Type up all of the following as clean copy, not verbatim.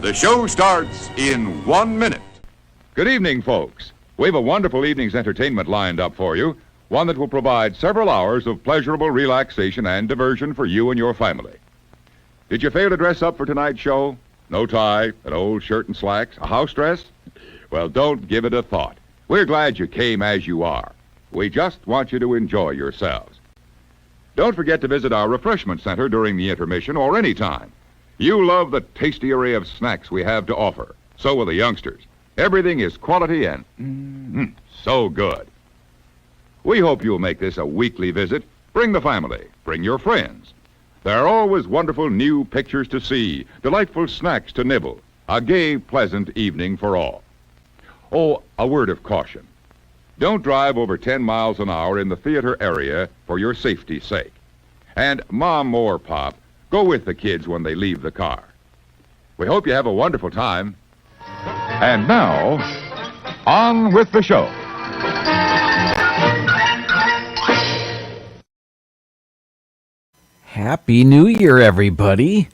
The show starts in 1 minute. Good evening, folks. We have a wonderful evening's entertainment lined up for you, one that will provide several hours of pleasurable relaxation and diversion for you and your family. Did you fail to dress up for tonight's show? No tie, an old shirt and slacks, a house dress? Well, don't give it a thought. We're glad you came as you are. We just want you to enjoy yourselves. Don't forget to visit our refreshment center during the intermission or any time. You love the tasty array of snacks we have to offer. So will the youngsters. Everything is quality and so good. We hope you'll make this a weekly visit. Bring the family. Bring your friends. There are always wonderful new pictures to see, delightful snacks to nibble, a gay, pleasant evening for all. Oh, a word of caution. Don't drive over 10 miles an hour in the theater area for your safety's sake. And Mom or Pop, go with the kids when they leave the car. We hope you have a wonderful time. And now, on with the show. Happy New Year, everybody.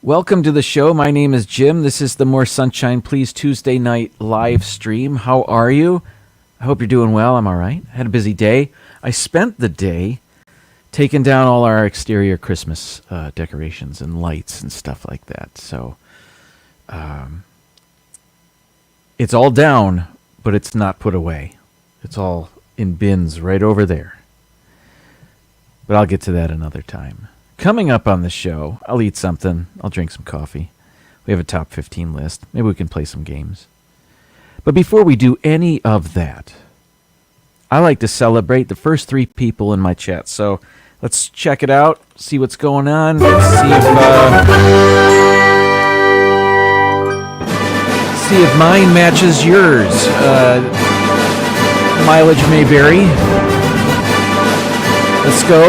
Welcome to the show. My name is Jim. This is the More Sunshine Please Tuesday night live stream. How are you? I hope you're doing well. I'm all right. I had a busy day. I spent the day taking down all our exterior Christmas decorations and lights and stuff like that. So, it's all down, but it's not put away. It's all in bins right over there. But I'll get to that another time. Coming up on the show, I'll eat something. I'll drink some coffee. We have a top 15 list. Maybe we can play some games. But before we do any of that, I like to celebrate the first 3 people in my chat. So let's check it out, see what's going on. Let's see if mine matches yours. Mileage may vary. Let's go.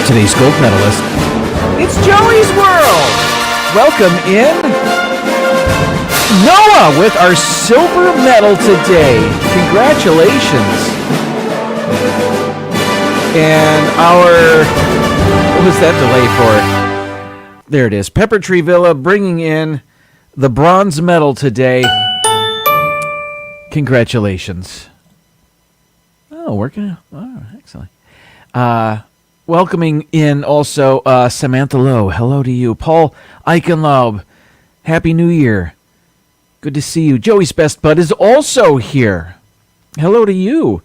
Today's gold medalist. It's Joey's World. Welcome in. Noah with our silver medal today. Congratulations. And what was that delay for? There it is. Pepper Tree Villa bringing in the bronze medal today. Congratulations. Oh, excellent. Welcoming in also Samantha Lowe. Hello to you. Paul Eichenlaub. Happy New Year. Good to see you. Joey's best bud is also here. Hello to you.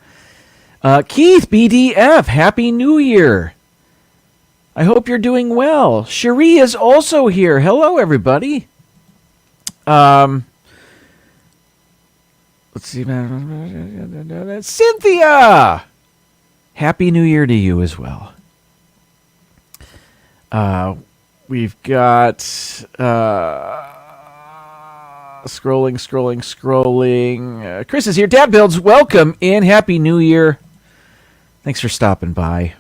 Keith BDF. Happy New Year. I hope you're doing well. Cherie is also here. Hello, everybody. Let's see. Cynthia! Happy New Year to you as well. We've got scrolling. Chris is here. Dad Builds, welcome in. Happy New Year. Thanks for stopping by.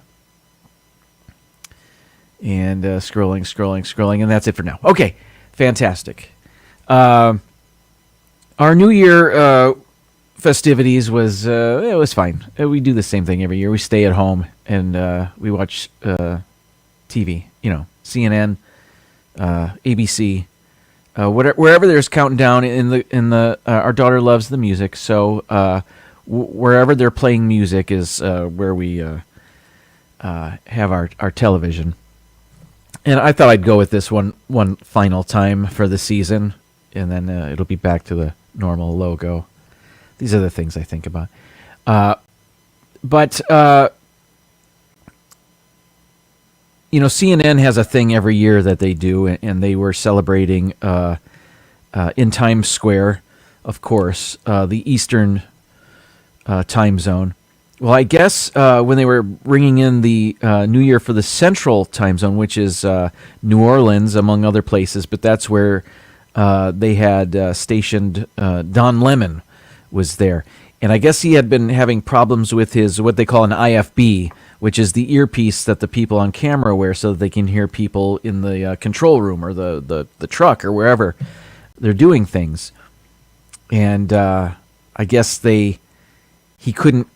And scrolling, and that's it for now. Okay, fantastic. Our New Year festivities was it was fine. We do the same thing every year. We stay at home and we watch TV. CNN, ABC, wherever there's counting down in the. Our daughter loves the music, so wherever they're playing music is where we have our television. And I thought I'd go with this one final time for the season, and then it'll be back to the normal logo. These are the things I think about. But CNN has a thing every year that they do, and they were celebrating in Times Square, of course, the Eastern time zone. Well, I guess when they were bringing in the New Year for the Central time zone, which is New Orleans, among other places, but that's where they had stationed Don Lemon was there. And I guess he had been having problems with his, what they call an IFB, which is the earpiece that the people on camera wear so that they can hear people in the control room or the truck or wherever they're doing things. And I guess he couldn't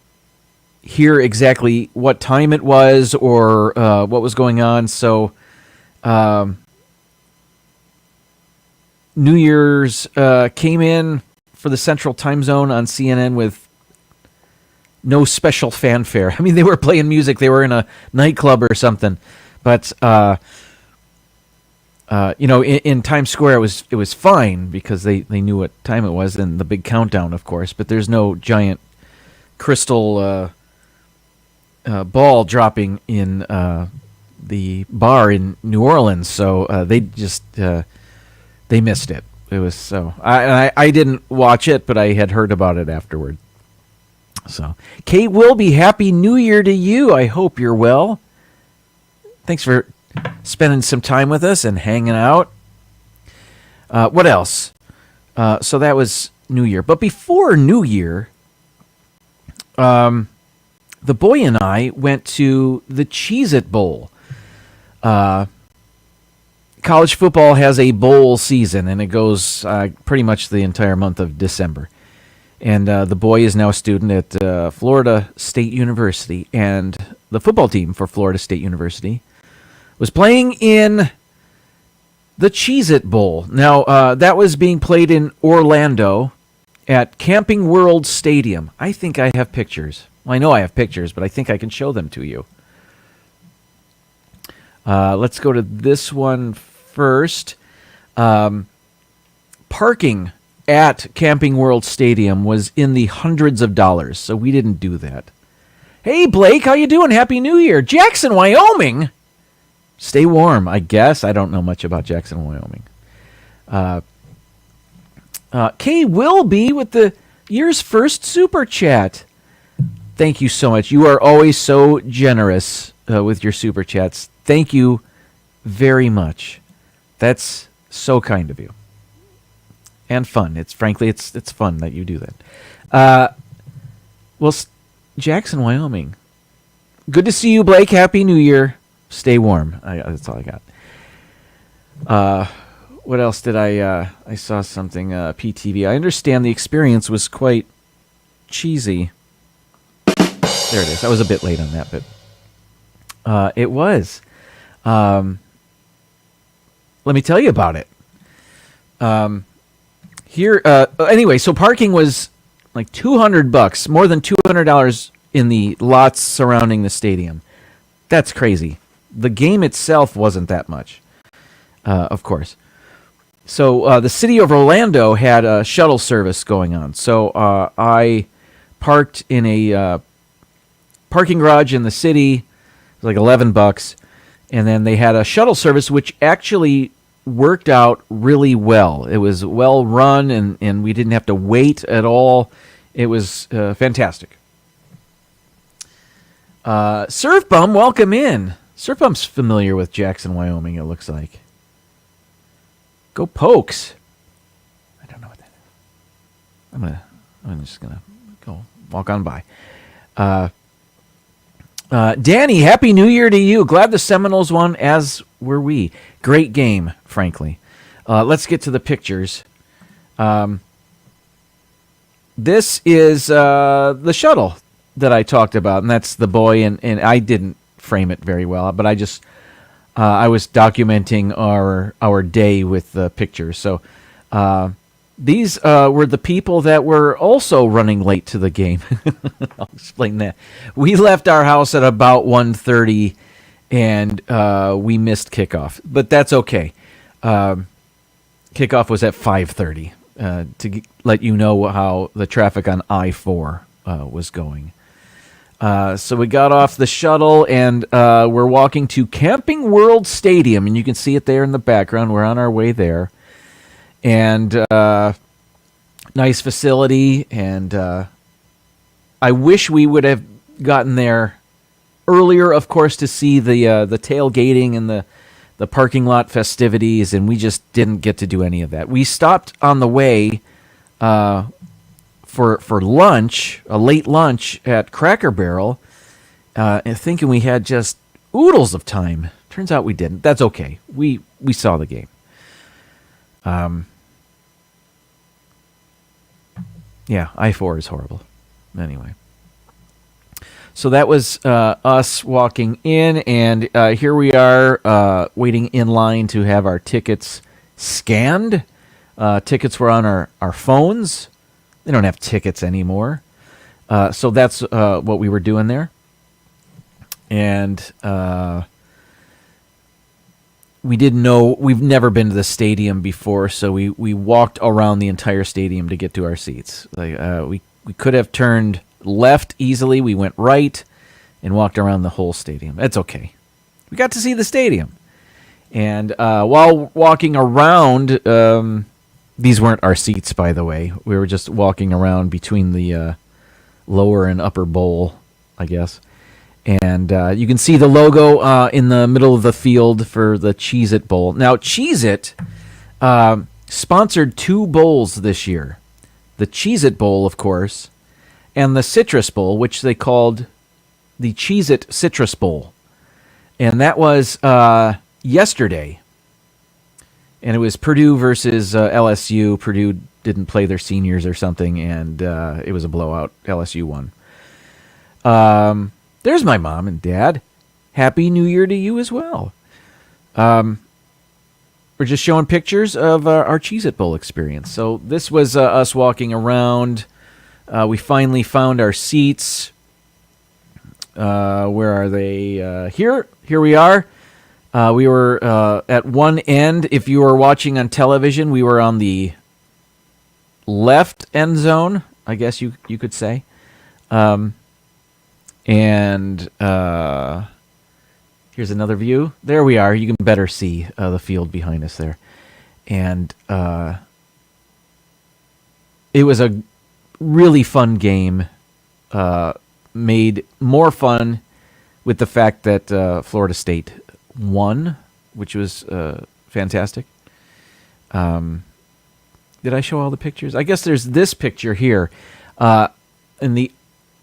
hear exactly what time it was or what was going on. So New Year's came in for the Central Time Zone on CNN with no special fanfare. I mean, they were playing music. They were in a nightclub or something. But, in Times Square, it was fine because they knew what time it was and the big countdown, of course. But there's no giant crystal ball dropping in the bar in New Orleans. So they just they missed it. It was so I didn't watch it, but I had heard about it afterward. So, Kate Wilby, Happy New Year to you. I hope you're well. Thanks for spending some time with us and hanging out. What else? So that was New Year. But before New Year, the boy and I went to the Cheez-It Bowl. College football has a bowl season, and it goes pretty much the entire month of December. And the boy is now a student at Florida State University, and the football team for Florida State University was playing in the Cheez-It Bowl. Now, that was being played in Orlando at Camping World Stadium. I think I have pictures. Well, I know I have pictures, but I think I can show them to you. Let's go to this one first. Parking at Camping World Stadium was in the hundreds of dollars, so we didn't do that. Hey, Blake, how you doing? Happy New Year. Jackson, Wyoming. Stay warm, I guess. I don't know much about Jackson, Wyoming. Kay Wilby with the year's first super chat. Thank you so much. You are always so generous with your super chats. Thank you very much. That's so kind of you. And fun. It's fun that you do that. Jackson, Wyoming. Good to see you, Blake. Happy New Year. Stay warm. That's all I got. What else did I saw something, PTV. I understand the experience was quite cheesy. There it is. I was a bit late on that, but it was. Let me tell you about it. Anyway, so parking was like $200, more than $200 in the lots surrounding the stadium. That's crazy. The game itself wasn't that much, of course. So the city of Orlando had a shuttle service going on. So I parked in a parking garage in the city. It was like $11, and then they had a shuttle service, which actually worked out really well. It was well run, and we didn't have to wait at all. It was fantastic. Surf Bum, welcome in. Surf Bum's familiar with Jackson, Wyoming, it looks like. Go Pokes. I don't know what that is. I'm just gonna go walk on by. Danny, Happy New Year to you. Glad the Seminoles won, as were we. Great game, frankly. Let's get to the pictures. This is the shuttle that I talked about, and that's the boy, and I didn't frame it very well, but I just I was documenting our day with the pictures. So these were the people that were also running late to the game. I'll explain that. We left our house at about 1:30, and we missed kickoff, but that's okay. Kickoff was at 5:30 to let you know how the traffic on I-4 was going. So we got off the shuttle, and we're walking to Camping World Stadium, and you can see it there in the background. We're on our way there. And nice facility, and I wish we would have gotten there earlier, of course, to see the tailgating and the parking lot festivities, and we just didn't get to do any of that. We stopped on the way for lunch, a late lunch at Cracker Barrel, and thinking we had just oodles of time. Turns out we didn't. That's okay. We saw the game. Yeah, I-4 is horrible. Anyway. So that was us walking in, and here we are waiting in line to have our tickets scanned. Tickets were on our phones. They don't have tickets anymore. So that's what we were doing there. And we didn't know, we've never been to the stadium before, so we walked around the entire stadium to get to our seats. We could have turned left easily. We went right and walked around the whole stadium. That's okay. We got to see the stadium. And while walking around, these weren't our seats, by the way. We were just walking around between the lower and upper bowl, I guess. And you can see the logo in the middle of the field for the Cheez-It Bowl. Now, Cheez-It sponsored 2 bowls this year. The Cheez-It Bowl, of course, and the Citrus Bowl, which they called the Cheez-It Citrus Bowl. And that was yesterday. And it was Purdue versus LSU. Purdue didn't play their seniors or something, and it was a blowout. LSU won. There's my mom and dad. Happy New Year to you as well. We're just showing pictures of our Cheez-It Bowl experience. So this was us walking around. We finally found our seats. Where are they? Here we are. We were at one end. If you were watching on television, we were on the left end zone, I guess you could say. And here's another view. There we are. You can better see the field behind us there. And it was a really fun game. Made more fun with the fact that Florida State won, which was fantastic. Did I show all the pictures? I guess there's this picture here. In the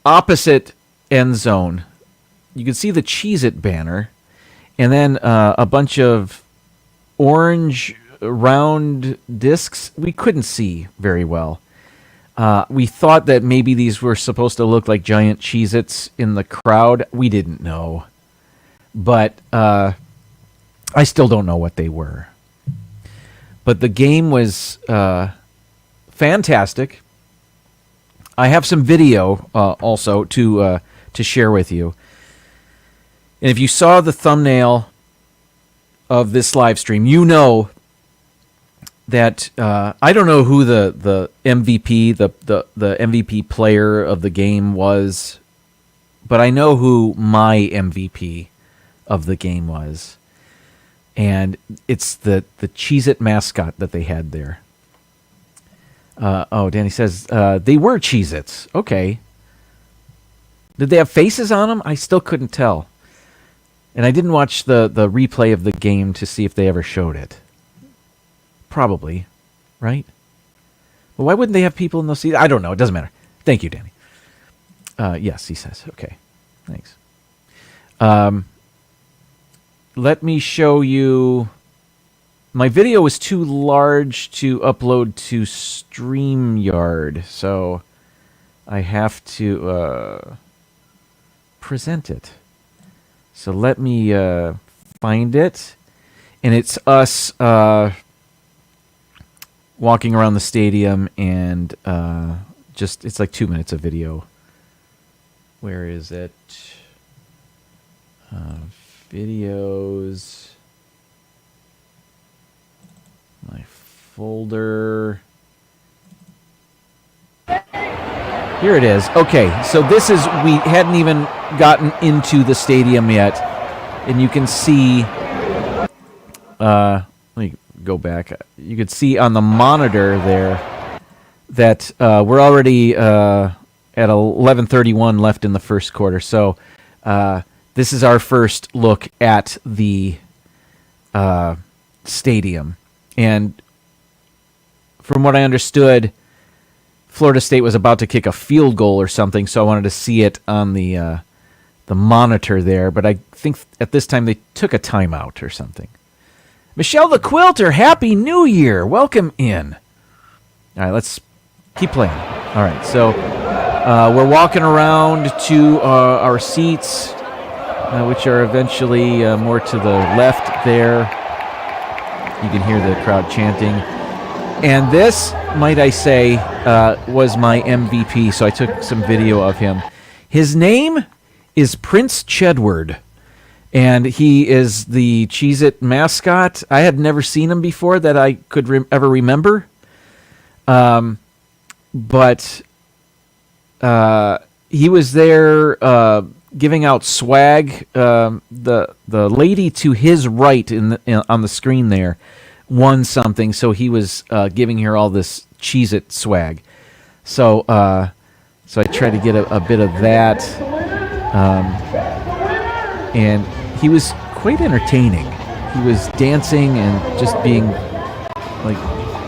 opposite end zone, you can see the Cheez-It banner, and then a bunch of orange round discs we couldn't see very well. We thought that maybe these were supposed to look like giant Cheez-Its in the crowd. We didn't know. But I still don't know what they were. But the game was fantastic. I have some video also to share with you. And if you saw the thumbnail of this live stream, you know that I don't know who the MVP, the MVP player of the game was, but I know who my MVP of the game was. And it's the Cheez-It mascot that they had there. Danny says, they were Cheez-Its. Okay. Did they have faces on them? I still couldn't tell. And I didn't watch the replay of the game to see if they ever showed it. Probably, right? Well, why wouldn't they have people in those seats? I don't know. It doesn't matter. Thank you, Danny. Yes, he says. Okay. Thanks. Let me show you. My video was too large to upload to StreamYard, so I have to present it. So let me find it. And it's us walking around the stadium, and it's like 2 minutes of video. Where is it? Videos. My folder. Here it is. Okay, so this is, we hadn't even gotten into the stadium yet. And you can see, let me go back. You could see on the monitor there that we're already at 11:31 left in the first quarter. So this is our first look at the stadium. And from what I understood, Florida State was about to kick a field goal or something, so I wanted to see it on the monitor there. But I think at this time they took a timeout or something. Michelle the Quilter, Happy New Year. Welcome in. All right, let's keep playing. All right, so we're walking around to our seats, which are eventually more to the left there. You can hear the crowd chanting. And this, might I say, was my MVP, so I took some video of him. His name is Prince Chedward, and he is the Cheez-It mascot. I had never seen him before that I could ever remember. But he was there giving out swag. The lady to his right on the screen there won something, so he was giving her all this Cheez-It swag. So I tried to get a bit of that, and he was quite entertaining. He was dancing and just being like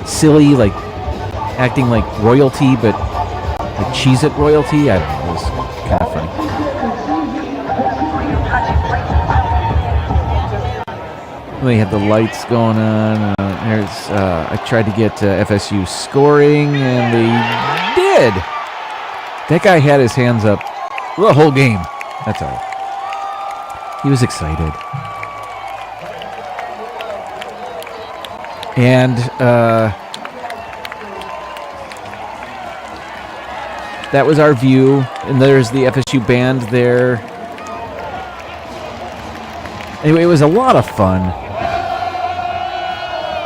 silly, like acting like royalty, but like Cheez-It royalty. I don't know, it was kind of funny. They had the lights going on. I tried to get FSU scoring, and they did. That guy had his hands up the whole game. That's all right. He was excited. And that was our view. And there's the FSU band there. Anyway, it was a lot of fun.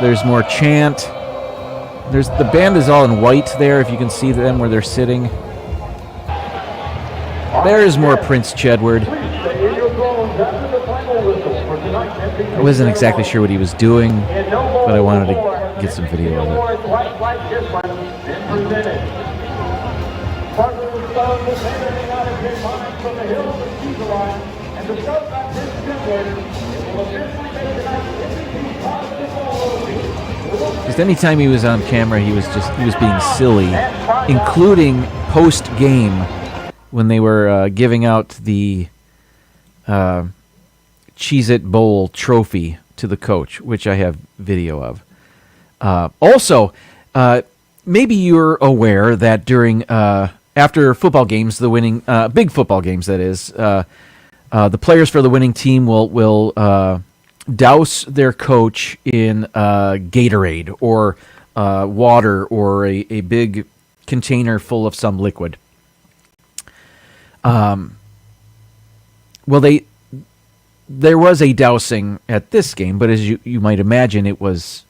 There's more chant. The band is all in white there, if you can see them where they're sitting. There is more Prince Chedward. I wasn't exactly sure what he was doing, but I wanted to get some video of it. Just anytime he was on camera, he was being silly, including post game when they were giving out the Cheez-It Bowl trophy to the coach, which I have video of. Also, maybe you're aware that during after football games, the winning big football games, that is, the players for the winning team will douse their coach in Gatorade or water or a big container full of some liquid. Well, there was a dousing at this game, but as you might imagine, it was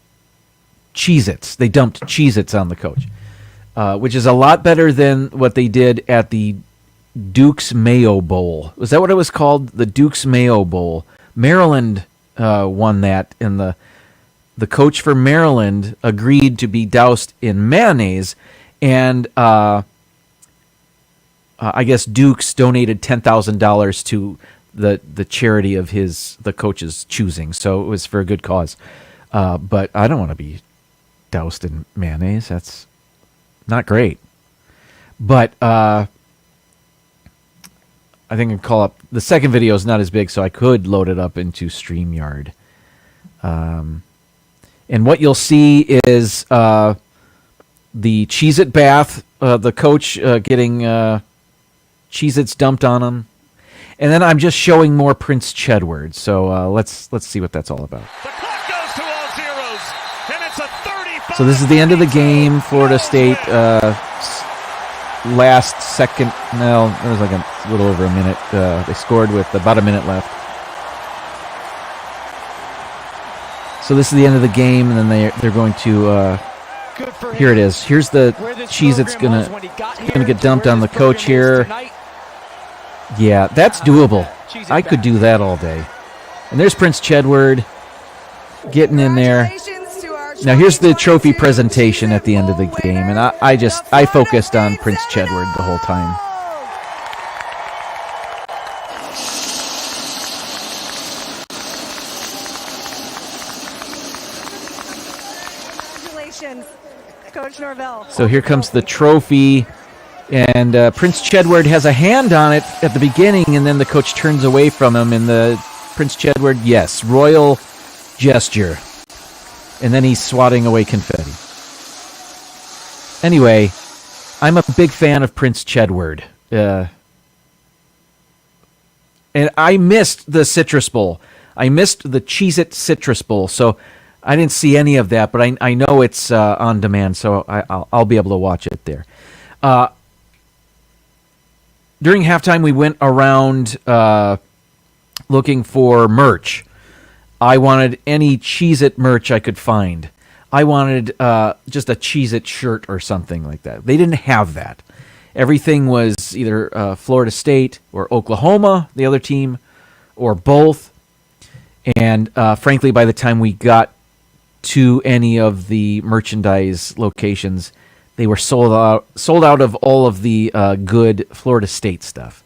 Cheez-Its. They dumped Cheez-Its on the coach, which is a lot better than what they did at the Duke's Mayo Bowl. Was that what it was called? The Duke's Mayo Bowl. Maryland won that, and the coach for Maryland agreed to be doused in mayonnaise, and I guess Duke's donated $10,000 to the charity of the coach's choosing, so it was for a good cause. But I don't want to be doused in mayonnaise. That's not great. But I think I'd call up the second video is not as big, so I could load it up into StreamYard. And what you'll see is the Cheez-It bath, the coach getting Cheez-Its dumped on him. And then I'm just showing more Prince Chedward. So let's see what that's all about. The clock goes to all zeros, and it's a 35. So this is the end of the game. Florida State last second. No, it was like a little over a minute. They scored with about a minute left. So this is the end of the game, and then they're going to. Here it is. Here's the Cheez-Its gonna get dumped on the coach here. Yeah, that's doable. I could do that all day. And there's Prince Chedward getting in there. Now here's the trophy presentation at the end of the game, and I focused on Prince Chedward the whole time. Congratulations, Coach Norvell. So here comes the trophy. And Prince Chedward has a hand on it at the beginning, and then the coach turns away from him, and the Prince Chedward, yes, royal gesture. And then he's swatting away confetti. Anyway, I'm a big fan of Prince Chedward. And I missed the Citrus Bowl. I missed the Cheez-It Citrus Bowl. So I didn't see any of that, but I know it's on demand, so I'll be able to watch it there. During halftime, we went around looking for merch. I wanted any Cheez-It merch I could find. I wanted just a Cheez-It shirt or something like that. They didn't have that. Everything was either Florida State or Oklahoma, the other team, or both. And frankly, by the time we got to any of the merchandise locations, they were sold out of all of the good Florida State stuff.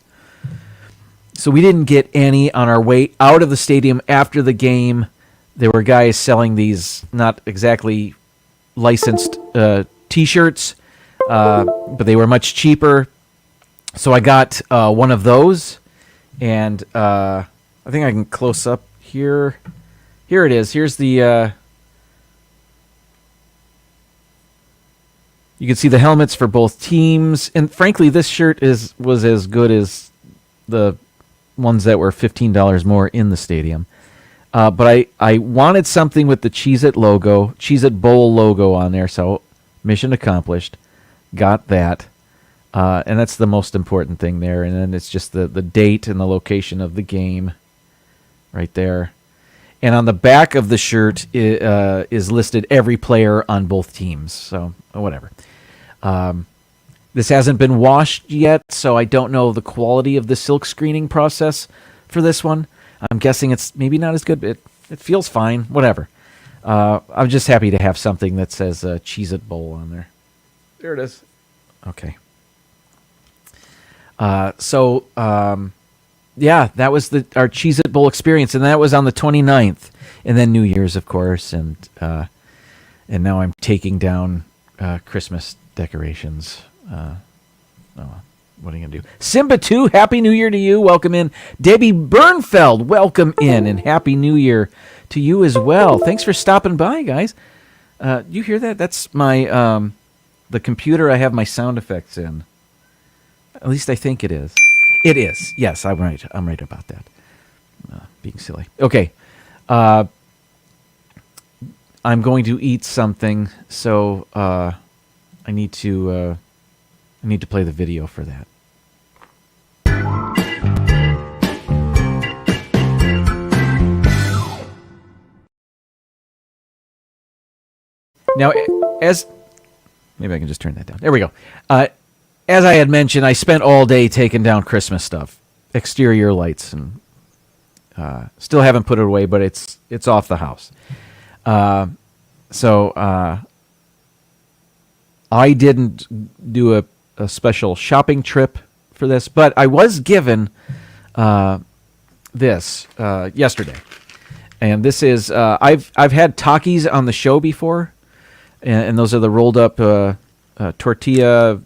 So we didn't get any on our way out of the stadium after the game. There were guys selling these not exactly licensed T-shirts, but they were much cheaper. So I got one of those, and I think I can close up here. Here it is. Here's the... you can see the helmets for both teams, and frankly, this shirt was as good as the ones that were $15 more in the stadium. But I wanted something with the Cheez-It logo, Cheez-It Bowl logo on there, so mission accomplished. Got that. And that's the most important thing there. And then it's just the date and the location of the game right there. And on the back of the shirt is listed every player on both teams. So, whatever. This hasn't been washed yet, so I don't know the quality of the silk screening process for this one. I'm guessing it's maybe not as good, but it feels fine. Whatever. I'm just happy to have something that says Cheez-It Bowl on there. There it is. Okay. Yeah, that was our Cheez-It Bowl experience, and that was on the 29th, and then New Year's, of course, and now I'm taking down Christmas decorations. What are you going to do? Simba 2, Happy New Year to you. Welcome in. Debbie Bernfeld, welcome in, and Happy New Year to you as well. Thanks for stopping by, guys. You hear that? That's my the computer I have my sound effects in. At least I think it is. It is. Yes, I'm right. I'm right about that. Being silly. Okay. I'm going to eat something, so I need to play the video for that. Now, maybe I can just turn that down. There we go. As I had mentioned, I spent all day taking down Christmas stuff, exterior lights, and still haven't put it away, but it's off the house. So I didn't do a special shopping trip for this, but I was given this yesterday, and this is I've had Takis on the show before, and those are the rolled up tortilla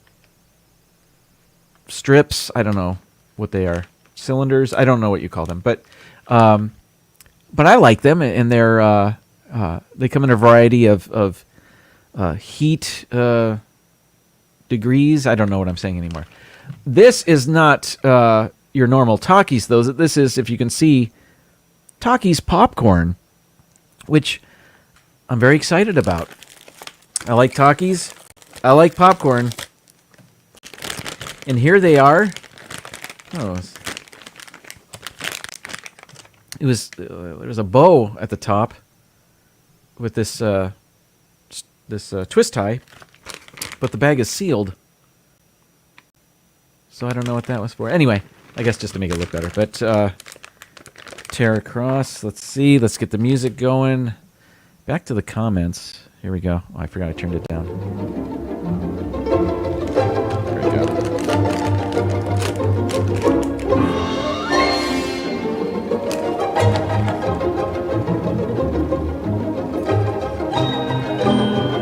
strips. I don't know what they are. Cylinders. I don't know what you call them, but I like them, and they're they come in a variety of heat degrees. I don't know what I'm saying anymore. This is not your normal Takis, though. This is, if you can see, Takis popcorn, which I'm very excited about. I like Takis. I like popcorn. And here they are. Oh, there's a bow at the top with this twist tie, but the bag is sealed. So I don't know what that was for. Anyway, I guess just to make it look better. But tear across. Let's see. Let's get the music going. Back to the comments. Here we go. Oh, I forgot I turned it down. There we go.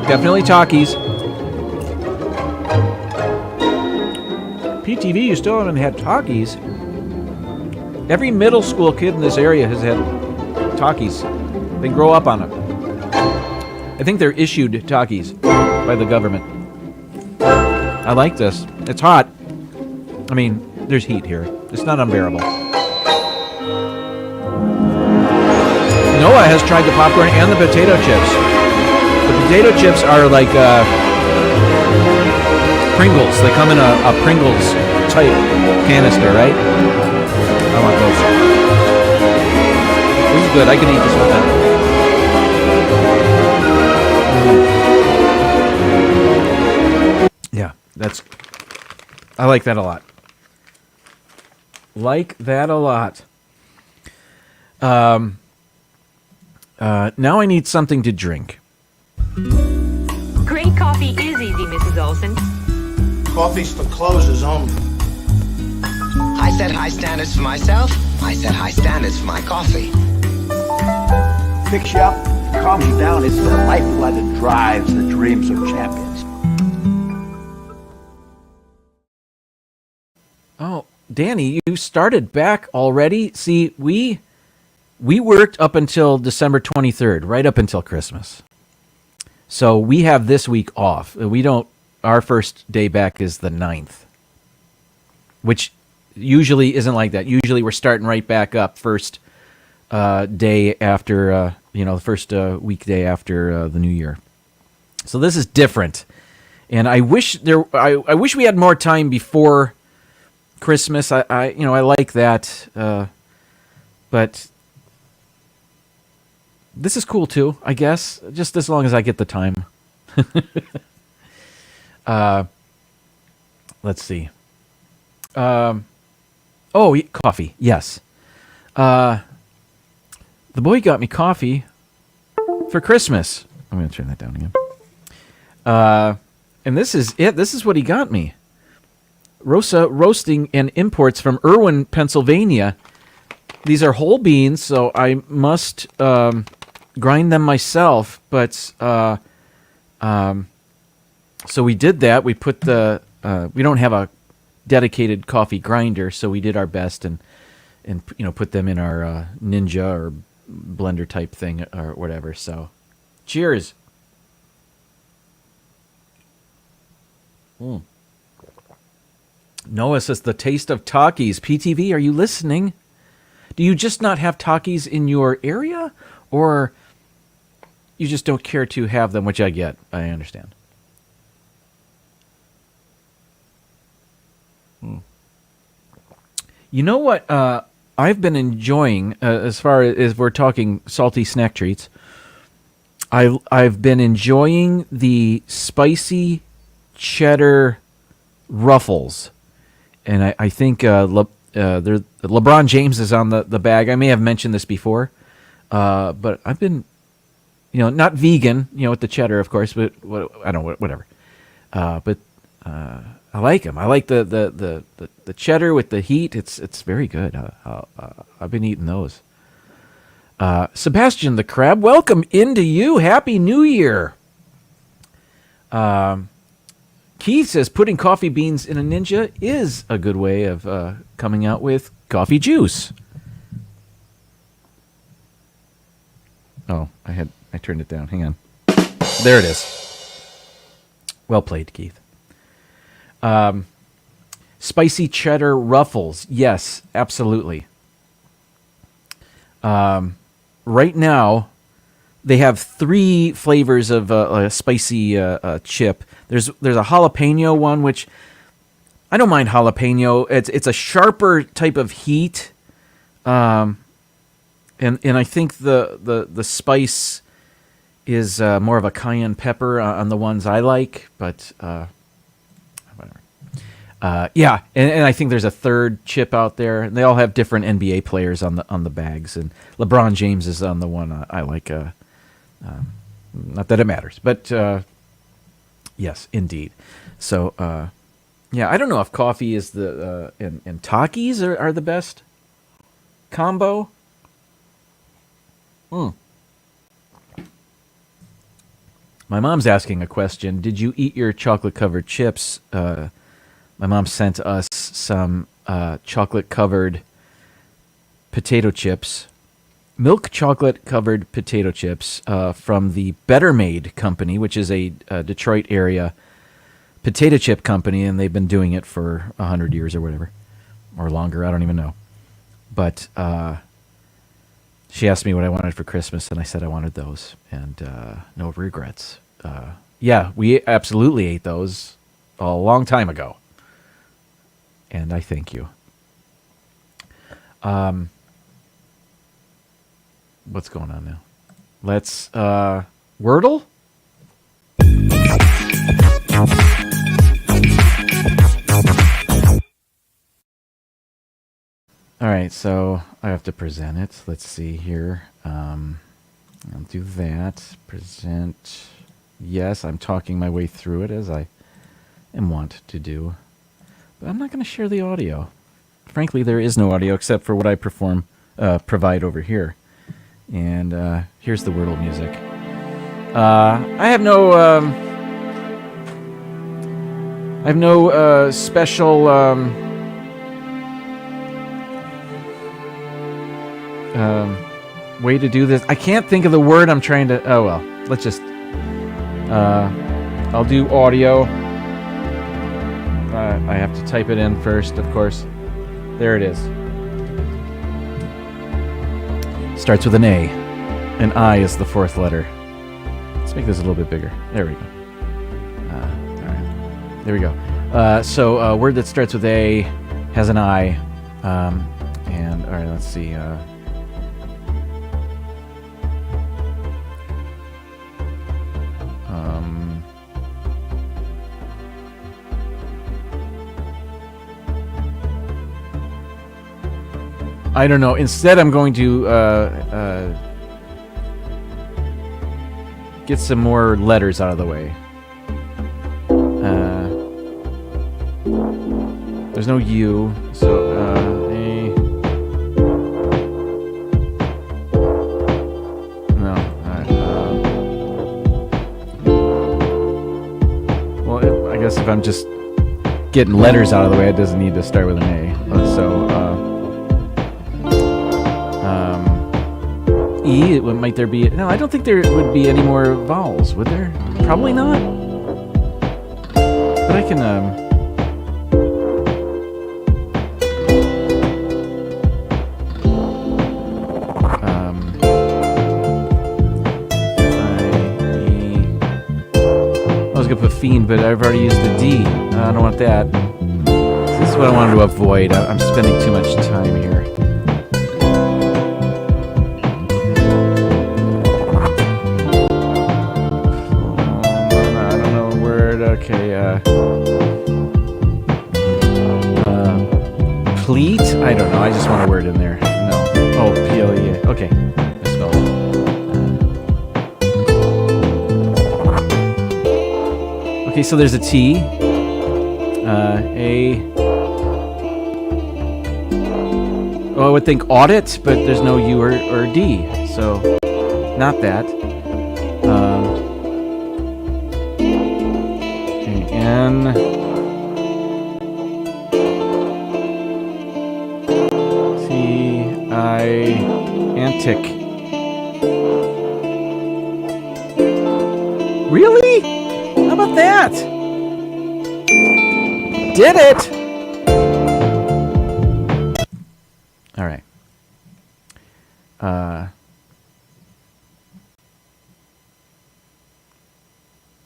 Definitely Takis. PTV, you still haven't had Takis. Every middle school kid in this area has had Takis. They grow up on them. I think they're issued Takis by the government. I like this. It's hot. I mean, there's heat here. It's not unbearable. No Noah has tried the popcorn and the potato chips. The potato chips are like Pringles. They come in a Pringles type canister, right? I want those. This is good. I can eat this whole thing. Yeah, I like that a lot. Like that a lot. Now I need something to drink. Great coffee is easy, Mrs. Olson. Coffee's for closers only. I set high standards for myself. I set high standards for my coffee. Picks you up, calms you down. It's the lifeblood that drives the dreams of champions. Oh, Danny, you started back already? See, we worked up until December 23rd, right up until Christmas. So we have this week off. Our first day back is the 9th, which usually isn't like that. Usually we're starting right back up first day after, the first weekday after the new year. So this is different. And I wish I wish we had more time before Christmas. I like that. But this is cool too, I guess, just as long as I get the time. Let's see. Coffee. Yes. The boy got me coffee for Christmas. I'm going to turn that down again. And this is it. This is what he got me. Rosa Roasting and Imports from Irwin, Pennsylvania. These are whole beans, so I must grind them myself. But so we did that. We put we don't have a dedicated coffee grinder, so we did our best and put them in our Ninja or blender type thing or whatever. So, cheers. Noah says the taste of Takis. PTV, are you listening? Do you just not have Takis in your area, or you just don't care to have them? Which I get. I understand. You know what I've been enjoying, as far as we're talking salty snack treats, I've been enjoying the spicy cheddar ruffles. And I think LeBron James is on the bag. I may have mentioned this before, but I've been, not vegan, with the cheddar, of course, but I don't know, whatever. But I like them. I like the cheddar with the heat. It's very good. I've been eating those. Sebastian the Crab, welcome into you. Happy New Year. Keith says putting coffee beans in a Ninja is a good way of coming out with coffee juice. Oh, I turned it down. Hang on. There it is. Well played, Keith. Spicy cheddar ruffles. Yes, absolutely. Right now, they have 3 flavors of a spicy chip. There's a jalapeno one, which I don't mind jalapeno. It's a sharper type of heat, and I think the spice is more of a cayenne pepper on the ones I like, but whatever. Yeah, and I think there's a third chip out there, and they all have different NBA players on the bags, and LeBron James is on the one I like. Not that it matters, but yes, indeed. So, yeah, I don't know if coffee is and Takis are the best combo. My mom's asking a question. Did you eat your chocolate-covered chips? My mom sent us some chocolate-covered potato chips. Milk chocolate-covered potato chips from the Better Made company, which is a Detroit area potato chip company, and they've been doing it for 100 years or whatever, or longer. I don't even know. But She asked me what I wanted for Christmas, and I said I wanted those, and no regrets. Yeah, we absolutely ate those a long time ago, and I thank you. What's going on now? Let's Wordle. All right, so I have to present it. Let's see here. I'll do that. Present. Yes, I'm talking my way through it as I am wont to do. But I'm not going to share the audio. Frankly, there is no audio except for what I provide over here. And here's the Wordle music. I have no special way to do this. I can't think of the word I'm trying to. Oh well, let's just. I'll do audio. I have to type it in first, of course. There it is. Starts with an A. An I is the fourth letter. Let's make this a little bit bigger. There we go. All right. There we go. So a word that starts with A has an I. And all right, let's see. I don't know. Instead, I'm going to get some more letters out of the way. There's no U, so A. No. Well, I guess if I'm just getting letters out of the way, it doesn't need to start with an A. E, might there be... No, I don't think there would be any more vowels, would there? Probably not. But I can... I was going to put fiend, but I've already used the D. I don't want that. This is what I wanted to avoid. I'm spending too much time here. Okay, pleat? I don't know. I just want a word in there. No. Oh, P-L-E-A. Okay. I spelled it. Okay, so there's a T. A. Oh, I would think audit, but there's no U or D. So, not that. N. T. I. Antic. Really? How about that? Did it! All right.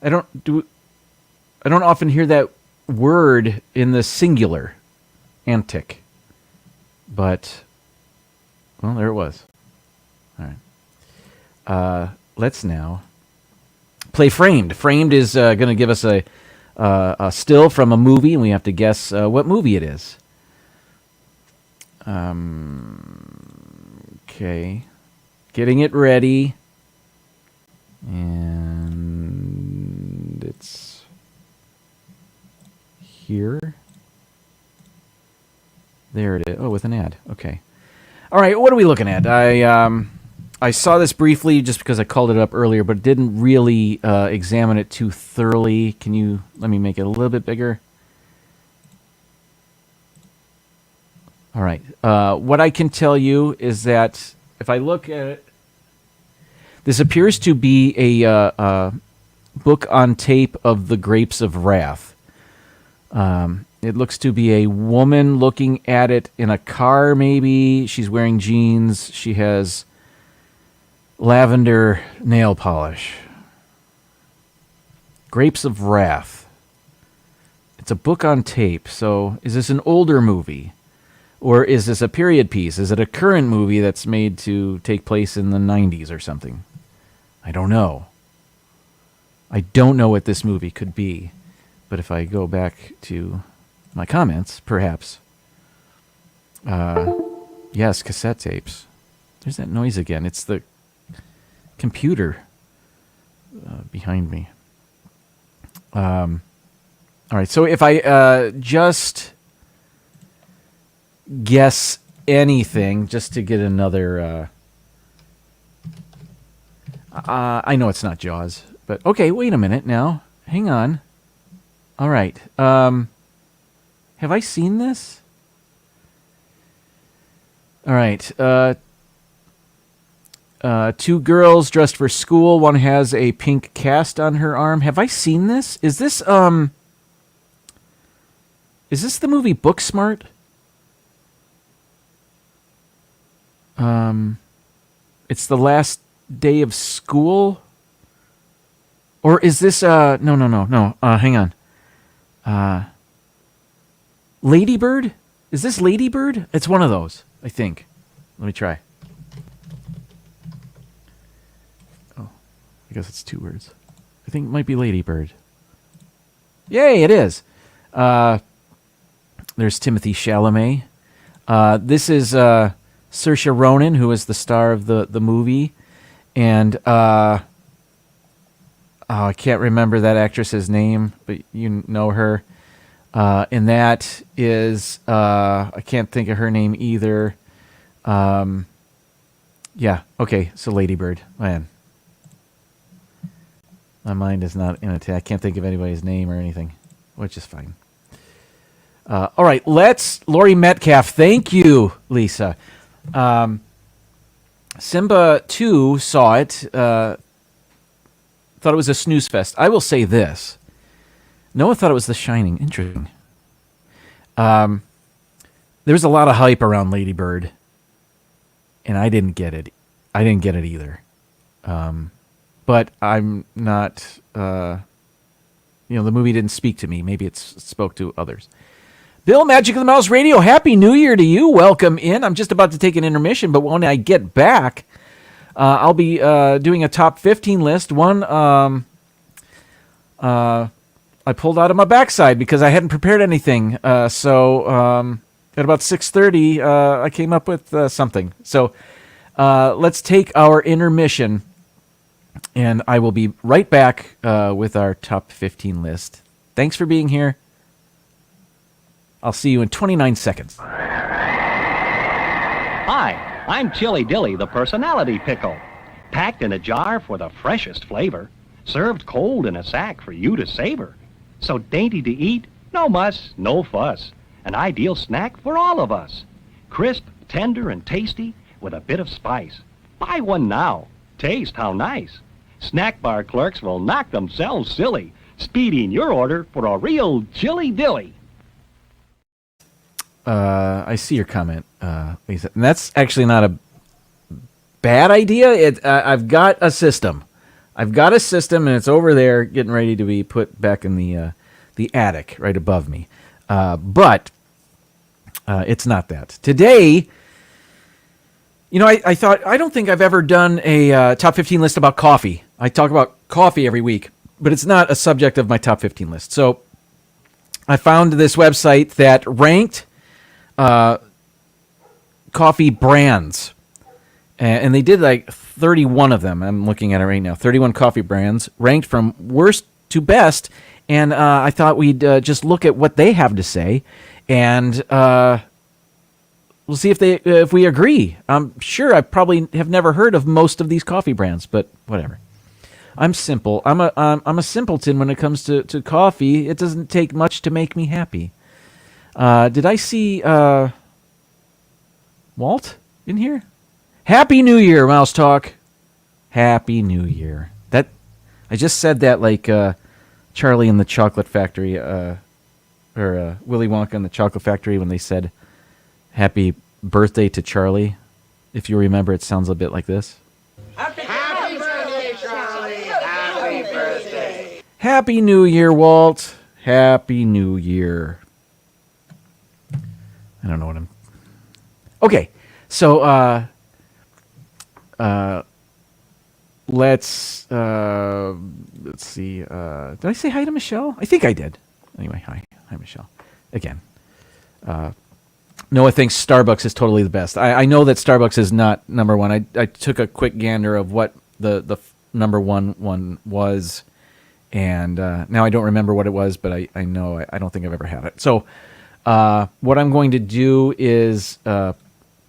I don't often hear that word in the singular, antic. But, well, there it was. All right. Let's now play Framed. Framed is going to give us a still from a movie, and we have to guess what movie it is. Okay. Getting it ready. And it's here. There it is. Oh, with an ad. Okay. All right, what are we looking at? I saw this briefly just because I called it up earlier, but didn't really examine it too thoroughly. Can you let me make it a little bit bigger? All right. What I can tell you is that if I look at it, this appears to be a book on tape of the Grapes of Wrath. It looks to be a woman looking at it in a car, maybe. She's wearing jeans. She has lavender nail polish. Grapes of Wrath. It's a book on tape, so is this an older movie? Or is this a period piece? Is it a current movie that's made to take place in the 90s or something? I don't know. I don't know what this movie could be. But if I go back to my comments, perhaps. Yes, cassette tapes. There's that noise again. It's the computer behind me. All right, so if I just guess anything, just to get another... I know it's not Jaws, but okay, wait a minute now. Hang on. All right. Have I seen this? All right. Two girls dressed for school. One has a pink cast on her arm. Have I seen this? Is this the movie Booksmart? It's the last day of school? Or is this no. Hang on. Lady Bird? Is this Lady Bird? It's one of those, I think. Let me try. Oh, I guess it's two words. I think it might be Lady Bird. Yay, it is. There's Timothée Chalamet. This is Saoirse Ronan, who is the star of the movie. And I can't remember that actress's name, but you know her. And that is, I can't think of her name either. Yeah, okay, so Lady Bird. Man. My mind is not in it. I can't think of anybody's name or anything, which is fine. All right, Lori Metcalf, thank you, Lisa. Simba 2 saw it, thought it was a snooze fest. I will say this. Noah thought it was The Shining. Interesting. There was a lot of hype around Lady Bird, and I didn't get it. I didn't get it either. But I'm not, the movie didn't speak to me. Maybe it spoke to others. Bill, Magic of the Mouse Radio, Happy New Year to you. Welcome in. I'm just about to take an intermission, but when I get back, I'll be doing a top 15 list. One I pulled out of my backside because I hadn't prepared anything. So at about 6:30, I came up with something. So let's take our intermission, and I will be right back with our top 15 list. Thanks for being here. I'll see you in 29 seconds. Hi, I'm Chili Dilly, the personality pickle. Packed in a jar for the freshest flavor. Served cold in a sack for you to savor. So dainty to eat, no muss, no fuss. An ideal snack for all of us. Crisp, tender, and tasty with a bit of spice. Buy one now. Taste how nice. Snack bar clerks will knock themselves silly, speeding your order for a real Chili Dilly. I see your comment, Lisa. And that's actually not a bad idea. I've got a system. And it's over there getting ready to be put back in the attic right above me. But it's not that. Today, I thought, I don't think I've ever done a top 15 list about coffee. I talk about coffee every week, but it's not a subject of my top 15 list. So I found this website that ranked coffee brands, and they did like 31 of them. I'm looking at it right now. 31 coffee brands ranked from worst to best, and I thought we'd just look at what they have to say, and we'll see if we agree. I'm sure I probably have never heard of most of these coffee brands, but whatever. I'm simple. I'm a simpleton when it comes to coffee. It doesn't take much to make me happy. Did I see Walt in here? Happy New Year, Mouse Talk. Happy New Year. That I just said that like Charlie in the Chocolate Factory, or Willy Wonka in the Chocolate Factory when they said Happy Birthday to Charlie. If you remember, it sounds a bit like this. Happy Happy New Year, Walt. Happy New Year. I don't know what I'm... Okay, so let's see. Did I say hi to Michelle? I think I did. Anyway, hi Michelle. Again, Noah thinks Starbucks is totally the best. I know that Starbucks is not number one. I took a quick gander of what the number one was, and now I don't remember what it was, but I know I don't think I've ever had it. So what I'm going to do is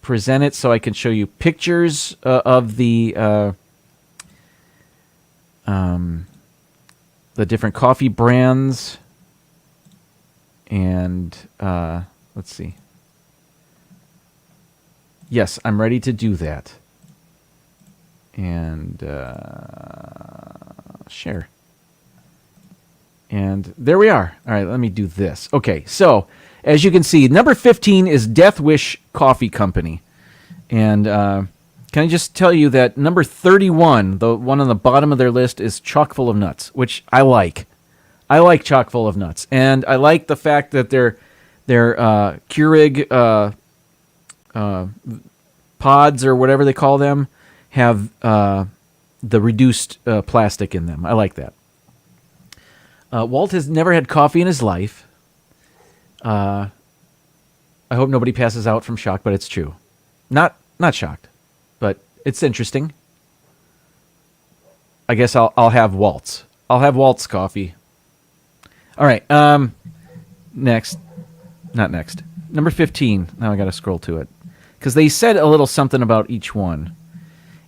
present it so I can show you pictures of the different coffee brands, and let's see. Yes, I'm ready to do that. And share. And there we are. All right, let me do this. Okay, so as you can see, number 15 is Death Wish Coffee Company. And can I just tell you that number 31, the one on the bottom of their list, is chock full of nuts, which I like. I like chock full of nuts. And I like the fact that their Keurig pods, or whatever they call them, have the reduced plastic in them. I like that. Walt has never had coffee in his life. I hope nobody passes out from shock, but it's true. Not shocked, but it's interesting. I guess I'll have Walt's. I'll have Walt's coffee. All right. Next. Not next. Number 15. Now I got to scroll to it, because they said a little something about each one.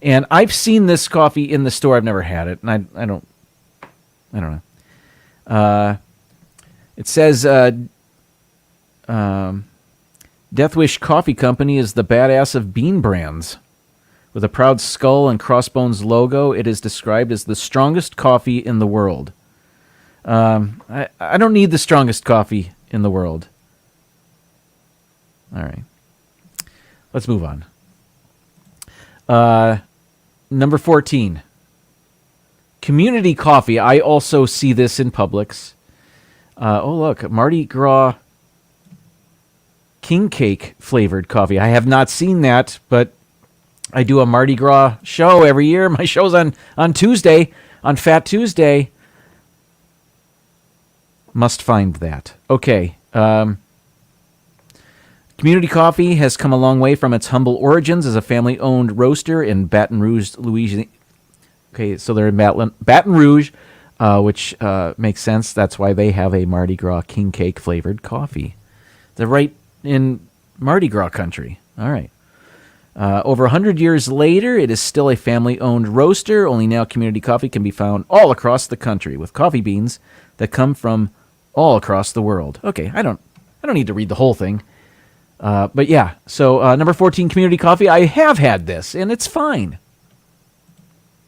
And I've seen this coffee in the store. I've never had it, and I don't know. It says Death Wish Coffee Company is the badass of bean brands. With a proud skull and crossbones logo, it is described as the strongest coffee in the world. I don't need the strongest coffee in the world. All right. Let's move on. Number 14. Community Coffee. I also see this in Publix. Oh, look. Mardi Gras King Cake flavored coffee. I have not seen that, but I do a Mardi Gras show every year. My show's on Tuesday, on Fat Tuesday. Must find that. Okay. Community Coffee has come a long way from its humble origins as a family-owned roaster in Baton Rouge, Louisiana. Okay, so they're in Baton Rouge, which makes sense. That's why they have a Mardi Gras King Cake flavored coffee. They're right in Mardi Gras country. All right. Over 100 years later, it is still a family-owned roaster. Only now Community Coffee can be found all across the country with coffee beans that come from all across the world. Okay, I don't need to read the whole thing. But yeah, so number 14, Community Coffee. I have had this, and it's fine.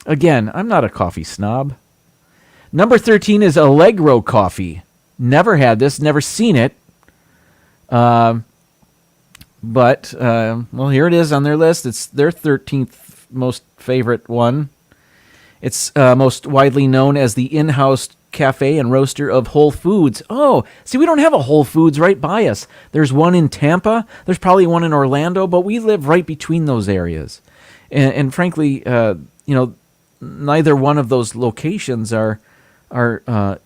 Again, I'm not a coffee snob. Number 13 is Allegro Coffee. Never had this, never seen it. But, well, here it is on their list. It's their 13th most favorite one. It's most widely known as the in-house cafe and roaster of Whole Foods. Oh, see, we don't have a Whole Foods right by us. There's one in Tampa. There's probably one in Orlando, but we live right between those areas. And frankly, neither one of those locations are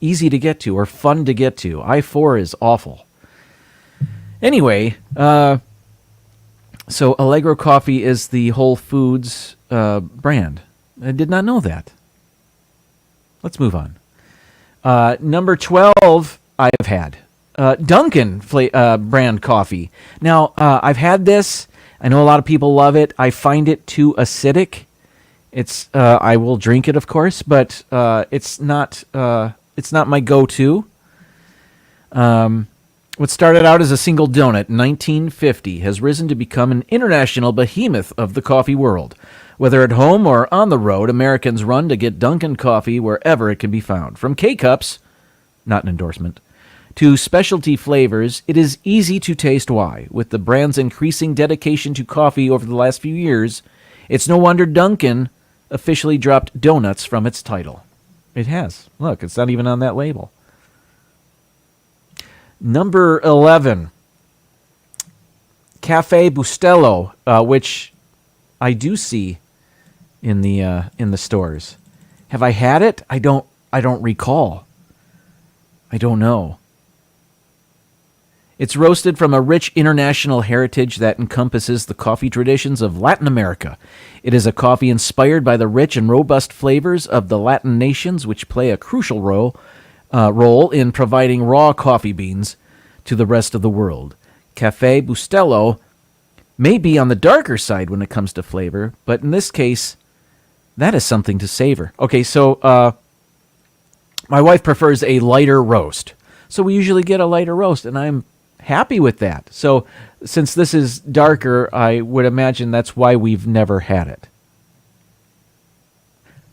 easy to get to or fun to get to. I-4 is awful. Anyway, so Allegro Coffee is the Whole Foods brand. I did not know that. Let's move on. Number 12, I have had. Dunkin' brand coffee. Now, I've had this. I know a lot of people love it. I find it too acidic. It's I will drink it, of course, but it's not my go-to. What started out as a single donut in 1950 has risen to become an international behemoth of the coffee world. Whether at home or on the road, Americans run to get Dunkin' coffee wherever it can be found. From K-Cups, not an endorsement, to specialty flavors, it is easy to taste why. With the brand's increasing dedication to coffee over the last few years, it's no wonder Dunkin' officially dropped donuts from its title. It has. Look, it's not even on that label. Number 11, Cafe Bustelo, which I do see in the stores. Have I had it? I don't recall. I don't know. It's roasted from a rich international heritage that encompasses the coffee traditions of Latin America. It is a coffee inspired by the rich and robust flavors of the Latin nations, which play a crucial role in providing raw coffee beans to the rest of the world. Cafe Bustelo may be on the darker side when it comes to flavor, but in this case, that is something to savor. Okay, so my wife prefers a lighter roast. So we usually get a lighter roast, and I'm happy with that. So since this is darker, I would imagine that's why we've never had it.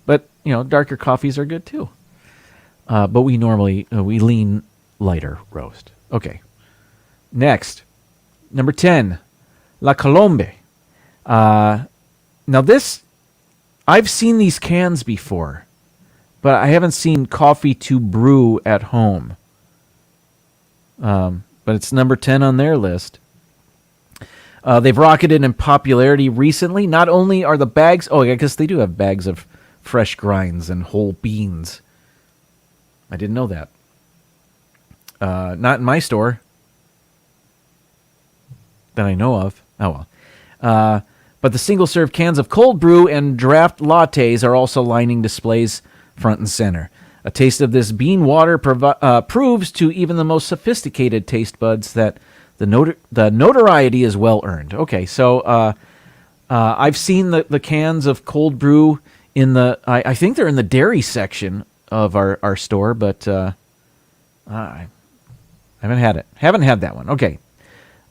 But, darker coffees are good too. But we normally, we lean lighter roast. Okay. Next, number 10, La Colombe. Now this, I've seen these cans before, but I haven't seen coffee to brew at home. But it's number 10 on their list. They've rocketed in popularity recently. Not only are the bags... Oh, I guess they do have bags of fresh grinds and whole beans. I didn't know that. Not in my store that I know of. Oh, well. But the single-serve cans of cold brew and draft lattes are also lining displays front and center. A taste of this bean water proves to even the most sophisticated taste buds that the notoriety is well earned. Okay, so I've seen the cans of cold brew in the... I think they're in the dairy section of our store, but I haven't had it. Haven't had that one. Okay.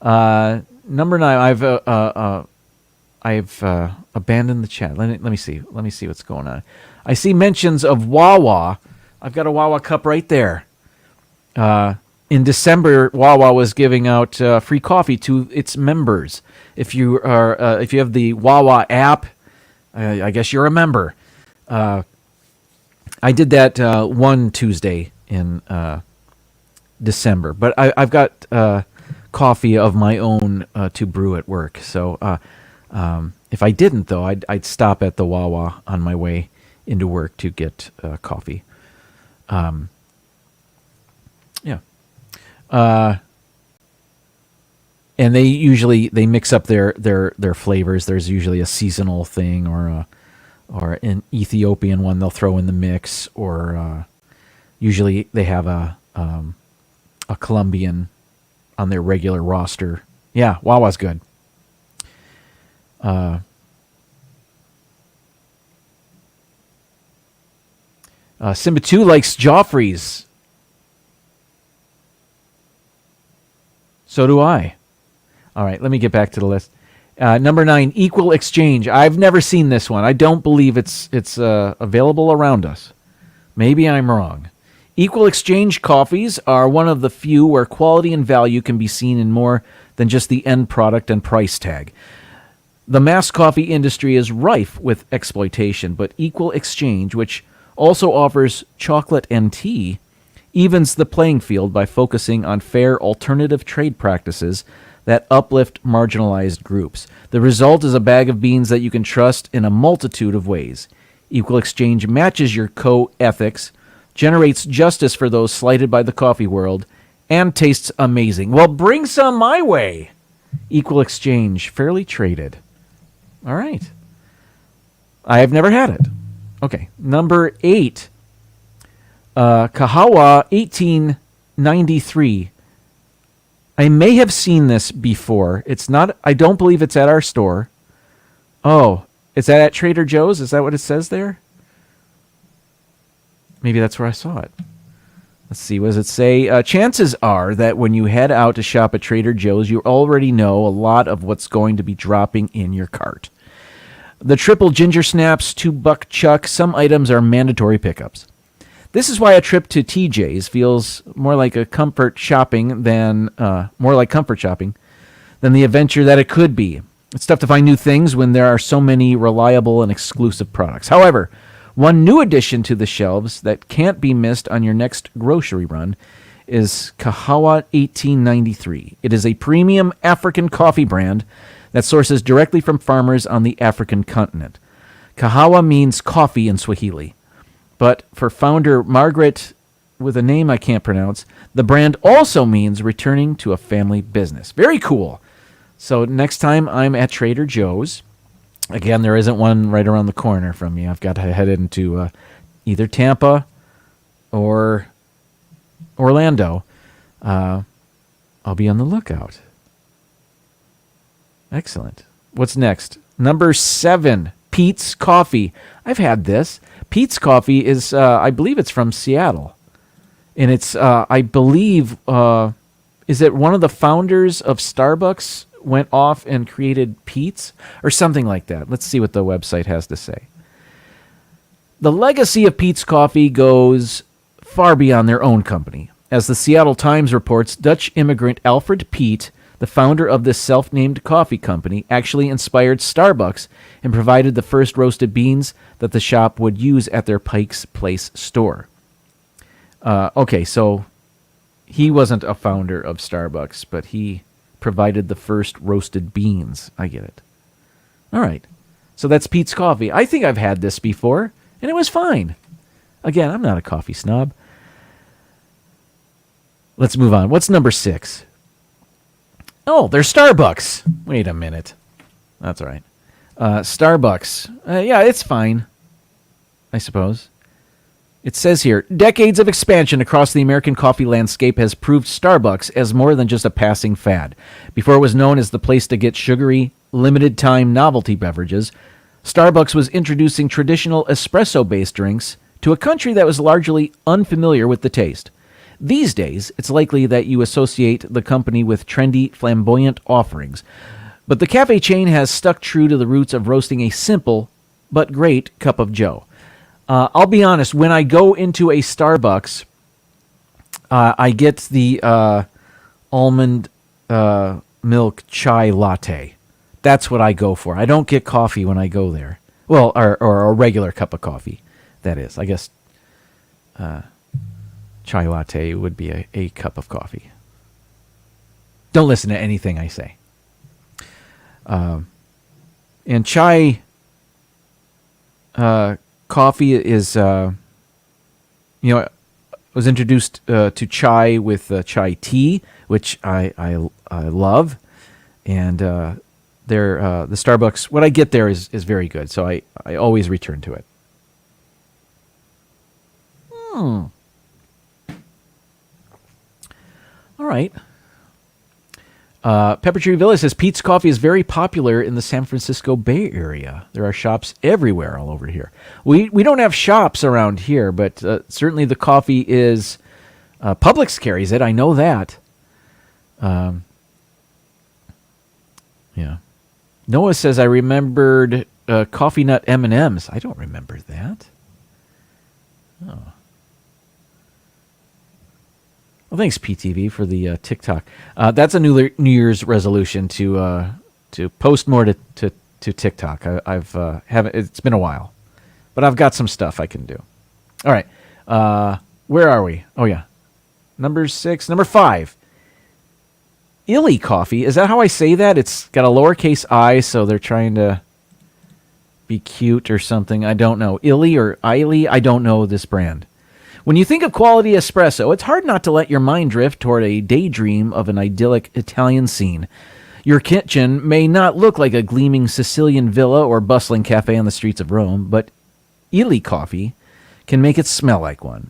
Number 9, I've abandoned the chat. Let me see. Let me see what's going on. I see mentions of Wawa. I've got a Wawa cup right there. In December, Wawa was giving out free coffee to its members. If you have the Wawa app, I guess you're a member. I did that one Tuesday in December, but I've got coffee of my own to brew at work. So if I didn't, though, I'd stop at the Wawa on my way into work to get coffee. Yeah. And they usually mix up their flavors. There's usually a seasonal thing or an Ethiopian one they'll throw in the mix, or usually they have a Colombian on their regular roster. Yeah, Wawa's good. Simba 2 likes Joffrey's. So do I. All right, let me get back to the list. Number 9, Equal Exchange. I've never seen this one. I don't believe it's available around us. Maybe I'm wrong. Equal Exchange coffees are one of the few where quality and value can be seen in more than just the end product and price tag. The mass coffee industry is rife with exploitation, but Equal Exchange, which also offers chocolate and tea, evens the playing field by focusing on fair alternative trade practices that uplift marginalized groups. The result is a bag of beans that you can trust in a multitude of ways. Equal Exchange matches your co-ethics, generates justice for those slighted by the coffee world, and tastes amazing. Well, bring some my way. Equal Exchange, fairly traded. All right. I have never had it. Okay, number 8, Kahawa 1893. I may have seen this before. It's not. I don't believe it's at our store. Oh, is that at Trader Joe's? Is that what it says there? Maybe that's where I saw it. Let's see. What does it say? Chances are that when you head out to shop at Trader Joe's, you already know a lot of what's going to be dropping in your cart. The triple ginger snaps, $2 chuck, some items are mandatory pickups. This is why a trip to TJ's feels more like comfort shopping than the adventure that it could be. It's tough to find new things when there are so many reliable and exclusive products. However, One new addition to the shelves that can't be missed on your next grocery run is Kahawa 1893. It is a premium African coffee brand that sources directly from farmers on the African continent. Kahawa means coffee in Swahili. But for founder Margaret, with a name I can't pronounce, the brand also means returning to a family business. Very cool. So next time I'm at Trader Joe's, again, there isn't one right around the corner from me. I've got to head into either Tampa or Orlando. I'll be on the lookout. Excellent. What's next? Number 7, Peet's Coffee. I've had this. Peet's Coffee is, I believe it's from Seattle. And it's, I believe, is it one of the founders of Starbucks went off and created Peet's or something like that? Let's see what the website has to say. The legacy of Peet's Coffee goes far beyond their own company. As the Seattle Times reports, Dutch immigrant Alfred Peet, the founder of this self-named coffee company, actually inspired Starbucks and provided the first roasted beans that the shop would use at their Pike's Place store. Okay, so he wasn't a founder of Starbucks, but he provided the first roasted beans. I get it. All right. So that's Peet's Coffee. I think I've had this before, and it was fine. Again, I'm not a coffee snob. Let's move on. What's number 6? Oh, there's Starbucks. Wait a minute. That's all right. Starbucks. Yeah, it's fine, I suppose. It says here, decades of expansion across the American coffee landscape has proved Starbucks as more than just a passing fad. Before it was known as the place to get sugary, limited-time novelty beverages, Starbucks was introducing traditional espresso-based drinks to a country that was largely unfamiliar with the taste. These days, it's likely that you associate the company with trendy, flamboyant offerings. But the cafe chain has stuck true to the roots of roasting a simple but great cup of joe. I'll be honest, when I go into a Starbucks, I get the almond milk chai latte. That's what I go for. I don't get coffee when I go there. Well, or a regular cup of coffee, that is. I guess chai latte would be a cup of coffee. Don't listen to anything I say. And chai coffee is, was introduced to chai with chai tea, which I love, and the Starbucks, what I get there is very good, so I always return to it. All right. Pepper Tree Villa says Peet's Coffee is very popular in the San Francisco Bay Area. There are shops everywhere all over here. We don't have shops around here, but certainly the coffee is Publix carries it. I know that. Yeah. Noah says I remembered coffee nut M&Ms. I don't remember that. Oh. Well, thanks, PTV, for the TikTok. That's a New Year's resolution to post more to TikTok. Haven't. It's been a while, but I've got some stuff I can do. All right, where are we? Oh yeah, number 5. Illy Coffee. Is that how I say that? It's got a lowercase I, so they're trying to be cute or something. I don't know. Illy or Illy. I don't know this brand. When you think of quality espresso, it's hard not to let your mind drift toward a daydream of an idyllic Italian scene. Your kitchen may not look like a gleaming Sicilian villa or bustling cafe on the streets of Rome, but Illy Coffee can make it smell like one.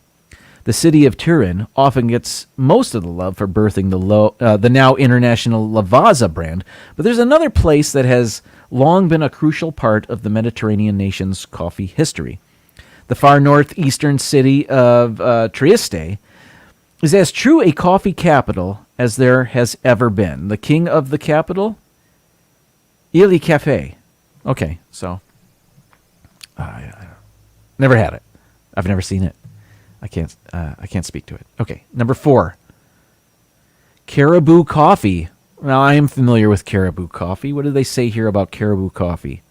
The city of Turin often gets most of the love for birthing the now international Lavazza brand, but there's another place that has long been a crucial part of the Mediterranean nation's coffee history. The far northeastern city of Trieste is as true a coffee capital as there has ever been. The king of the capital? Illy Cafe. Okay, so never had it. I've never seen it. I can't speak to it. Okay, number 4. Caribou Coffee. Now, I am familiar with Caribou Coffee. What do they say here about Caribou Coffee?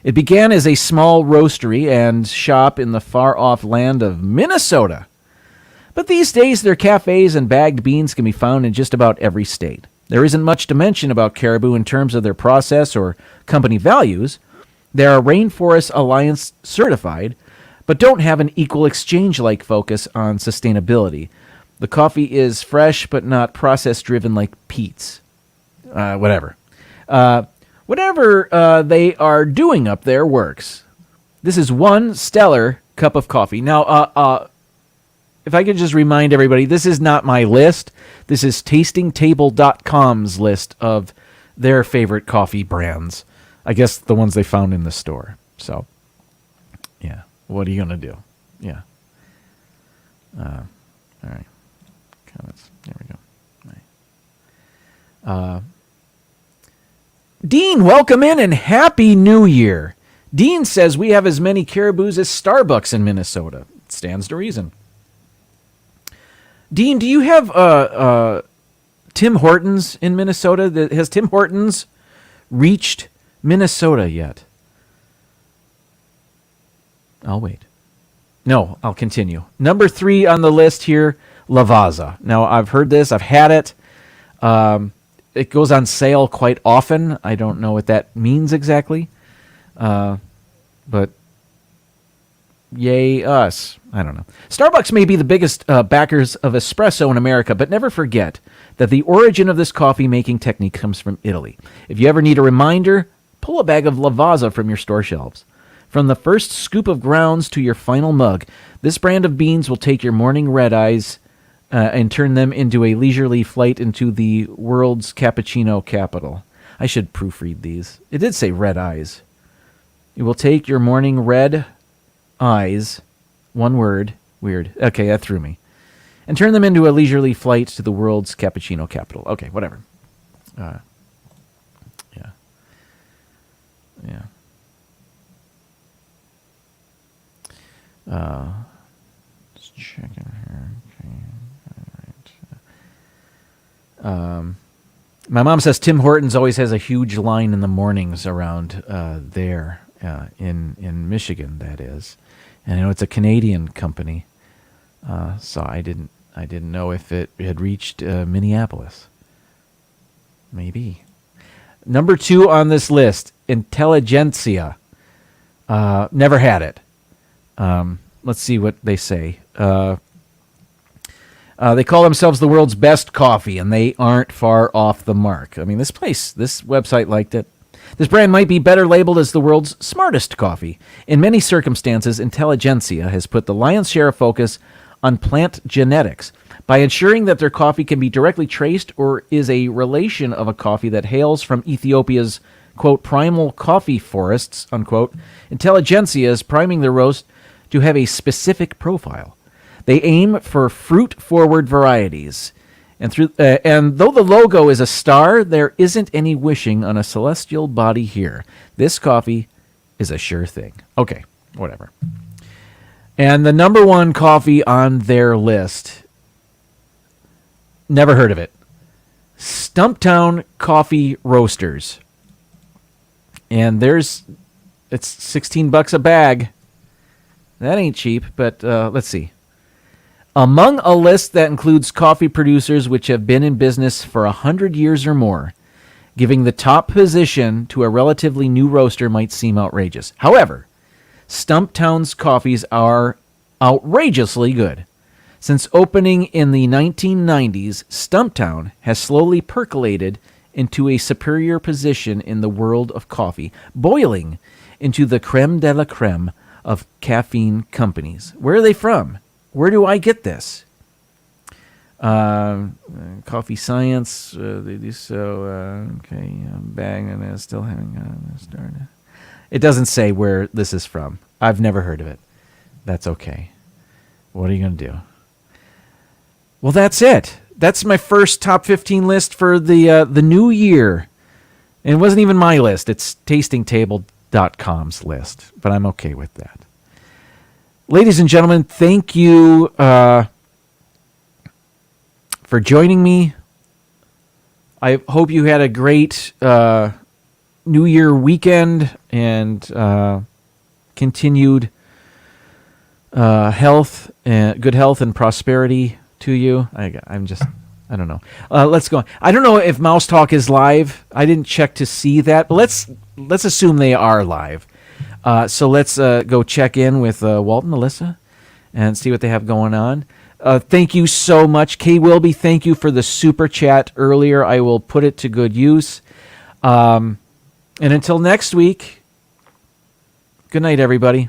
It began as a small roastery and shop in the far-off land of Minnesota. But these days, their cafes and bagged beans can be found in just about every state. There isn't much to mention about Caribou in terms of their process or company values. They are Rainforest Alliance certified, but don't have an equal exchange-like focus on sustainability. The coffee is fresh, but not process-driven like Pete's. Whatever they are doing up there works. This is one stellar cup of coffee. Now, if I could just remind everybody, this is not my list. This is tastingtable.com's list of their favorite coffee brands. I guess the ones they found in the store. So, yeah. What are you going to do? Yeah. All right. Comments. There we go. All right. Dean, welcome in and Happy New Year. Dean says we have as many Caribous as Starbucks in Minnesota. It stands to reason. Dean, do you have Tim Hortons in Minnesota? Has Tim Hortons reached Minnesota yet? I'll wait. No, I'll continue. Number 3 on the list here, Lavazza. Now, I've heard this. I've had it. It goes on sale quite often. I don't know what that means exactly. But yay us. I don't know. Starbucks may be the biggest backers of espresso in America, but never forget that the origin of this coffee-making technique comes from Italy. If you ever need a reminder, pull a bag of Lavazza from your store shelves. From the first scoop of grounds to your final mug, this brand of beans will take your morning red eyes and turn them into a leisurely flight into the world's cappuccino capital. I should proofread these. It did say red eyes. It will take your morning red eyes, one word, weird. Okay, that threw me. And turn them into a leisurely flight to the world's cappuccino capital. Okay, whatever. Yeah. Just checking here. Okay. All right. My mom says Tim Hortons always has a huge line in the mornings around there in Michigan. That is, and I know it's a Canadian company, so I didn't know if it had reached Minneapolis. Maybe. Number 2 on this list, Intelligentsia. Never had it. Let's see what they say. They call themselves the world's best coffee, and they aren't far off the mark. I mean, this website liked it. This brand might be better labeled as the world's smartest coffee. In many circumstances, Intelligentsia has put the lion's share of focus on plant genetics by ensuring that their coffee can be directly traced or is a relation of a coffee that hails from Ethiopia's, quote, primal coffee forests, unquote. Intelligentsia is priming their roast to have a specific profile. They aim for fruit-forward varieties. And though the logo is a star, there isn't any wishing on a celestial body here. This coffee is a sure thing. Okay, whatever. And the number 1 coffee on their list, never heard of it, Stumptown Coffee Roasters. And it's $16 a bag. That ain't cheap, but let's see. Among a list that includes coffee producers which have been in business for 100 years or more, giving the top position to a relatively new roaster might seem outrageous. However, Stumptown's coffees are outrageously good. Since opening in the 1990s, Stumptown has slowly percolated into a superior position in the world of coffee, boiling into the creme de la creme of caffeine companies. Where are they from? Where do I get this? Coffee Science. They do so. Okay, bag and still having started. It doesn't say where this is from. I've never heard of it. That's okay. What are you going to do? Well, that's it. That's my first top 15 list for the new year. And it wasn't even my list. It's tastingtable.com's list. But I'm okay with that. Ladies and gentlemen, thank you for joining me. I hope you had a great New Year weekend and continued health and good health and prosperity to you. I don't know. Let's go on. I don't know if Mouse Talk is live. I didn't check to see that, but let's assume they are live. So let's go check in with Walt and Melissa and see what they have going on. Thank you so much. Kay Wilby, thank you for the super chat earlier. I will put it to good use. And until next week, good night, everybody.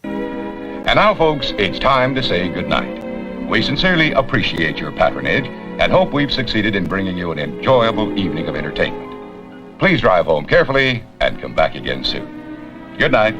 And now, folks, it's time to say goodnight. We sincerely appreciate your patronage and hope we've succeeded in bringing you an enjoyable evening of entertainment. Please drive home carefully and come back again soon. Good night.